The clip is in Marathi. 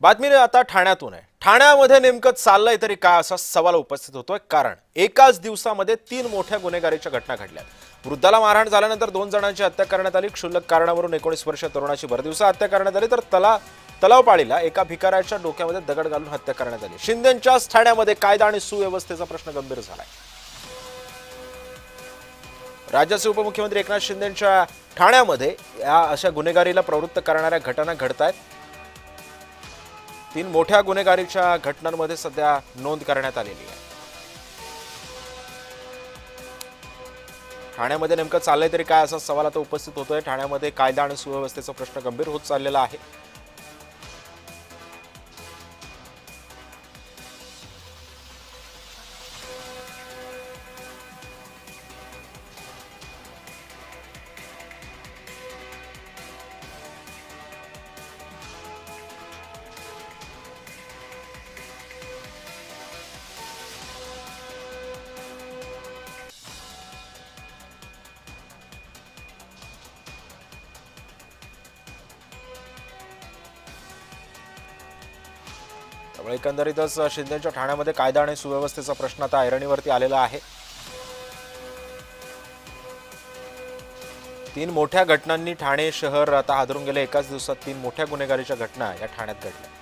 बातमी आता ठाण्यातून आहे। ठाण्यामध्ये नेमकं चाललंय तरी काय असा सवाल उपस्थित होतोय। कारण एकाच दिवसामध्ये 3 मोठ्या गुन्हेगारीच्या घटना घडल्यात। वृद्धाला मारहाण झाल्यानंतर 2 जणांची हत्या करण्यात आली। क्षुल्लक कारणावरून 19 वर्षीय तरुणाची भरदिवसा हत्या करण्यात आली, तर तलावपाळीला एका भिकाऱ्याच्या डोक्यामध्ये दगड घालून हत्या करण्यात आली। शिंदेंच्याच ठाण्यामध्ये कायदा आणि सुव्यवस्थेचा प्रश्न गंभीर झालाय। राज्याचे उपमुख्यमंत्री एकनाथ शिंदेंच्या ठाण्यामध्ये या अशा गुन्हेगारीला प्रवृत्त करणाऱ्या घटना घडतायत। 3 मोठ्या गुन्हेगारीच्या घटनांमध्ये सध्या नोंद करण्यात आलेली आहे। ठाण्यामध्ये नेमकं चाललंय तरी काय असा सवाल आता उपस्थित होतोय। ठाण्यामध्ये कायदा आणि सुव्यवस्थेचा प्रश्न गंभीर होत चाललेला आहे। त्यामुळे एकंदरीतच शिंदेच्या ठाण्यामध्ये कायदा आणि सुव्यवस्थेचा प्रश्न आता ऐरणीवरती आलेला आहे। 3 मोठ्या घटनांनी ठाणे शहर आता हादरून गेले। एकाच दिवसात 3 मोठ्या गुन्हेगारीच्या घटना या ठाण्यात घडल्या।